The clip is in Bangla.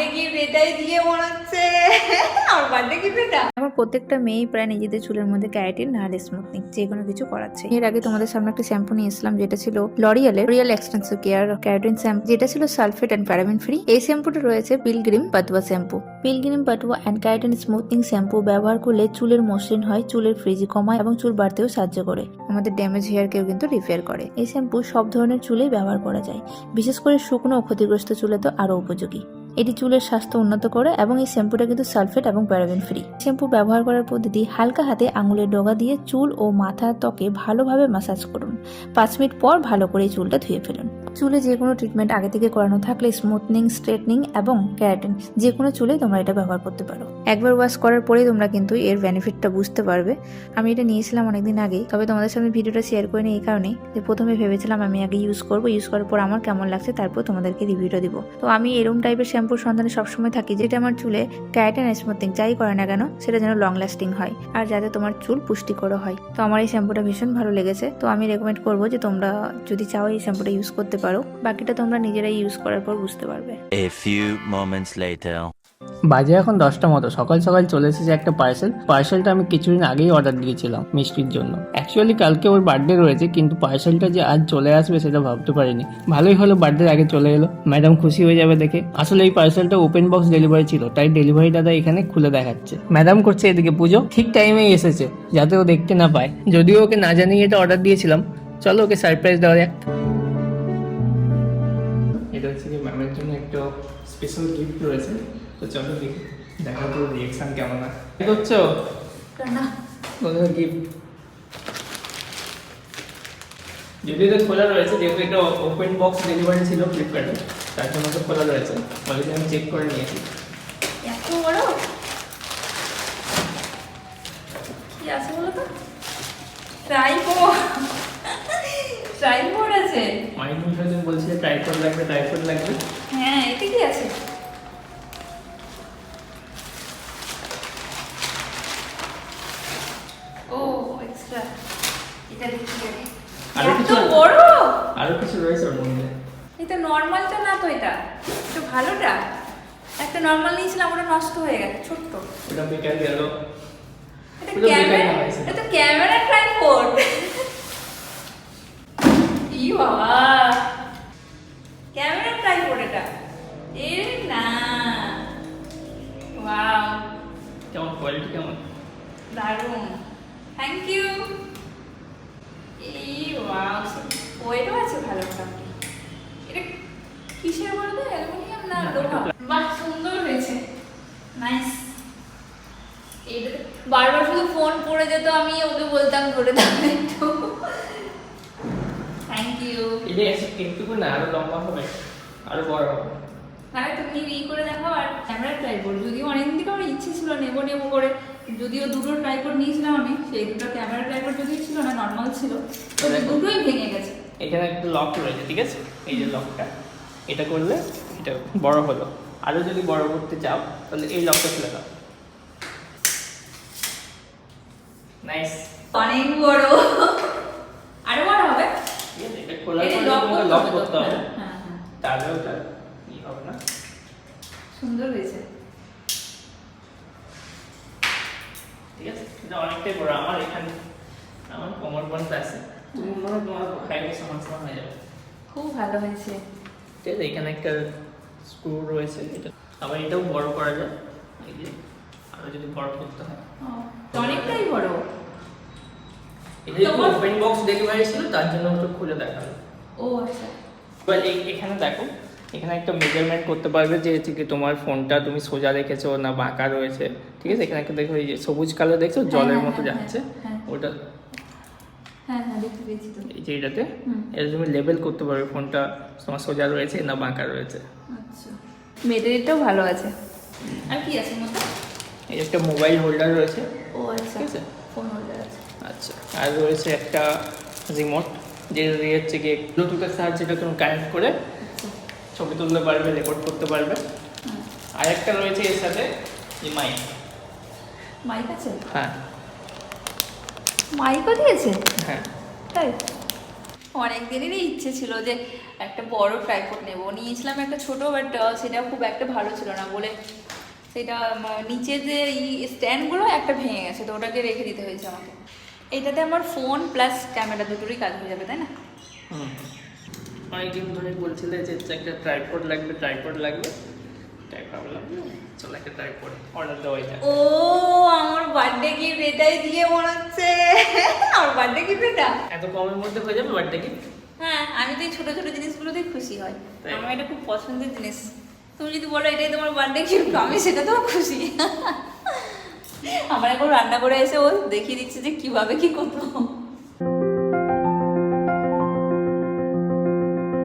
বার্থডে গিফট এটাই দিয়ে মনে হচ্ছে আমার বার্থডে গিফট এটা। আমার প্রত্যেকটা মেয়েই প্রায় নিজেদের চুলের মধ্যে ক্যারাটিন নাহলে স্মুথনিং যে কোনো কিছু করাচ্ছে। এর আগে তোমাদের সামনে একটা শ্যাম্পু নিয়ে এসলাম যেটা ছিল লরিয়ালের real extensive care keratin shampoo, যেটা ছিল সালফেট এন্ড প্যারাবেন ফ্রি। এই শ্যাম্পুটা রয়েছে Pilgrim Patua shampoo. Pilgrim Patua and keratin smoothing shampoo ব্যবহার করলে চুলের মসৃণ হয়, চুলের ফ্রিজি কমায় এবং চুল বাড়তেও সাহায্য করে। আমাদের ড্যামেজ হেয়ারকেও কিন্তু রিপেয়ার করে। এই শ্যাম্পু সব ধরনের চুলেই ব্যবহার করা যায়, বিশেষ করে শুকনো ও ক্ষতিগ্রস্ত চুলে তো আরো উপযোগী। এটি চুলের স্বাস্থ্য উন্নত করে এবং এই শ্যাম্পুটা কিন্তু সালফেট এবং প্যারাবেন ফ্রি। শ্যাম্পু ব্যবহার করার পদ্ধতি: হালকা হাতে আঙুলের ডগা দিয়ে চুল ও মাথার ত্বকে ভালোভাবে ম্যাসাজ করুন। 5 মিনিট পর ভালো করে চুলটা ধুয়ে ফেলুন। চুলে যে কোনো ট্রিটমেন্ট আগে থেকে করানো থাকলে স্মুথনিং, স্ট্রেটনিং এবং ক্যারাটিন যে কোনো চুলে তোমরা এটা ব্যবহার করতে পারো। একবার ওয়াশ করার পরেই তোমরা কিন্তু এর বেনিফিটটা বুঝতে পারবে। আমি এটা নিয়েছিলাম অনেকদিন আগেই, তবে তোমাদের সামনে ভিডিওটা শেয়ার করে নিই এই কারণে যে প্রথমে ভেবেছিলাম আমি আগে ইউজ করার পর আমার কেমন লাগছে তারপর তোমাদেরকে রিভিউটা দিব। তো আমি এরকম টাইপের শ্যাম্পুর সন্ধানে সবসময় থাকি যেটা আমার চুলে ক্যারাটিন আর স্মুথনিং যাই করে না কেন সেটা যেন লং লাস্টিং হয় আর যাতে তোমার চুল পুষ্টিকর হয়। তো আমার এই শ্যাম্পুটা ভীষণ ভালো লেগেছে, তো আমি রেকমেন্ড করবো যে তোমরা যদি চাও এই শ্যাম্পুটা ইউজ করতে পারো। বাকিটা তোমরা নিজেরাই ইউজ করার পর বুঝতে পারবে। A few moments later. বাজে এখন 10টা মতো। সকাল সকাল চলে এসেছে একটা পার্সেলটা আমি কিছুদিন আগেই অর্ডার দিয়েছিলাম মিষ্টির জন্য। অ্যাকচুয়ালি কালকে ওর বার্থডে রয়েছে, কিন্তু পার্সেলটা যে আজ চলে আসবে সেটা ভাবতে পারিনি। ভালোই হলো, বার্থডের আগে চলে এলো, ম্যাডাম খুশি হয়ে যাবে দেখে। আসলে এই পার্সেলটা ওপেন বক্স ডেলিভারি ছিল, তাই ডেলিভারি দাদা এখানে খুলে দেখাচ্ছে। ম্যাডাম করছে এদিকে পুজো, ঠিক টাইমেই এসেছে যাতে ও দেখতে না পায়। যদিও ওকে না জানিয়ে এটা অর্ডার দিয়েছিলাম, চলো ওকে সারপ্রাইজ দেওয়া যাক। এটা হচ্ছে কি ম্যামের জন্য একটা স্পেশাল গিফট রয়েছে, তো চলো দেখি দেখা তো রিঅ্যাকশন কেমন হয়। কি করছো? না কোথাও গিফট যদি এটা খোলা রয়েছে, যেহেতু এটা ওপেন বক্স ডেলিভারি ছিল ফ্লিপকার্টে, তার জন্য তো খোলা রয়েছে। অলরেডি আমি চেক করে নিয়েছি। এত বড় কি আছে বলো তো? ট্রাইপড আছে। অনেক দিন ধরে তুমি বলছিলে ট্রাইপড লাগবে। হ্যাঁ, এটা কি আছে? ও এক্সট্রা, এটা দেখি আগে। আরো এত কিছু বড়? আরো কিছু রয়েছে ওর মধ্যে। এটা নর্মালটা না তো, এটা একটু ভালোটা। একটা নর্মাল নিয়েছিলাম, ওটা নষ্ট হয়ে গেছে, ছোট্ট। ওটা বেকার গেল। এটা ওটা বেকার ক্যামেরা, না হয়েছে। এটা ক্যামেরা ট্রাইপড। ই বাবা, ক্যামেরা ট্রাইপড এটা। এ না, ওয়াও, কেমন কোয়ালিটি কেমন? দারুণ, থ্যাংক ইউ। এই ওয়াও, ওয়েটও আছে ভালো মোটামুটি। এটা কিসের বলতো, অ্যালুমিনিয়াম না লোহা? বাহ, সুন্দর হয়েছে, নাইস। এটা বারবার শুধু ফোন পড়ে যেত, আমি ওকে বলতাম ধরে দাও একটু। Thank you. এটা একটুকু না, আরো লম্বা হবে, আরো বড় হবে। হ্যাঁ, তুমি করে দেখো। আর ক্যামেরা ট্রাইপড, যদিও অনেকদিন থেকে আমার ইচ্ছে ছিল নেবো করে, যদিও দুটো ট্রাইপড নিয়েছিলাম আমি, সেই দুটো ক্যামেরা ট্রাইপড যদিও ছিল না, নর্মাল ছিল, তো দুটোই ভেঙে গেছে। এখানে একটা লক রয়েছে, ঠিক আছে? এই যে লকটা, এটা করলে এটা বড় হলো। আরো যদি বড় করতে চাও তাহলে এই লকটা খুলে দাও। নাইস, অনেক বড়, আরো বড় হবে। ঠিক আছে? এটা খোলার এটা পরে লক তোমাকে লক করতে হবে, হ্যাঁ হ্যাঁ, তাহলে ওটা ই হবে না। সুন্দর হয়েছে। ঠিক আছে, এটা অনেকটাই বড়। আমার এখানে আমার কোমর পর্যন্ত আছে, তুমি মনে হয় তোমার হাইটে সমান হয়ে যাবে। খুব ভালো হয়েছে। ঠিক আছে, এখানে একটা স্ক্রু রয়েছে, এটা আবার এটাও বড় করা যায়। এই যে আরো যদি বড় করতে হয়, অনেকটাই বড়। এটা যেহেতু ওপেন বক্স ডেলিভারি ছিল তার জন্য ওটা খুলে দেখালো। ও আচ্ছা, এবার এখানে দেখো, এখানে একটা মেজারমেন্ট করতে পারবে যে হচ্ছে কি তোমার ফোনটা তুমি সোজা রেখেছো না বাঁকা রয়েছে। ঠিক আছে, এখানে একটা দেখো, এই যে সবুজ কালার দেখছো জলের মতো যাচ্ছে, ওটা হ্যাঁ হ্যাঁ, দেখতে পেয়েছি তো। এই যে এটাতে এটা তুমি লেবেল করতে পারবে ফোনটা তোমার সোজা রয়েছে না বাঁকা রয়েছে। আচ্ছা, ব্যাটারিটাও ভালো আছে। আর কি আছে মতো? এই একটা মোবাইল হোল্ডার রয়েছে। ও আচ্ছা, ঠিক আছে, ফোন হোল্ডার আছে। আচ্ছা, আর রয়েছে একটা রিমোট, যে হচ্ছে কি ব্লুটুথের সাহায্যে এটা তুমি কানেক্ট করে ছবি তুলতে পারবে, রেকর্ড করতে পারবে। আর একটা রয়েছে এর সাথে মাইক। মাইক আছে? হ্যাঁ মাইকও দিয়েছে? হ্যাঁ, তাই? অনেক দিনেরই ইচ্ছে ছিল যে একটা বড় ট্রাইপড নেব, নিয়েছিলাম একটা ছোট, বাট সেটা খুব একটা ভালো ছিল না বলে সেটা নিচের যে স্ট্যান্ডগুলো একটা ভেঙে গেছে, তো ওটাকে রেখে দিতে হয়েছে আমাকে। এটাতে আমার ফোন প্লাস ক্যামেরা দুটোরই কাজ হয়ে যাবে, তাই না? অনেকদিন ধরে বলছিলে যে একটা ট্রাইপড লাগবে তাই ভাবলাম চলো একটা ট্রাইপড অর্ডার দেওয়াই যায়। ও আমার বার্থডে গিফট এটাই দিয়ে মনে হচ্ছে। আমার বার্থডে গিফট এটা এত কমের মধ্যে হয়ে যাবে বার্থডে গিফট? হ্যাঁ, আমি তো এই ছোট ছোট জিনিসগুলোতেই খুশি হয়, তাই? আমার এটা খুব পছন্দের জিনিস। তুমি যদি বলো এটাই তোমার বার্থডে গিফট, আমি সেটাতেও খুশি। আমার এখন রান্না করে এসে ও দেখিয়ে দিচ্ছে যে কিভাবে কি করবো।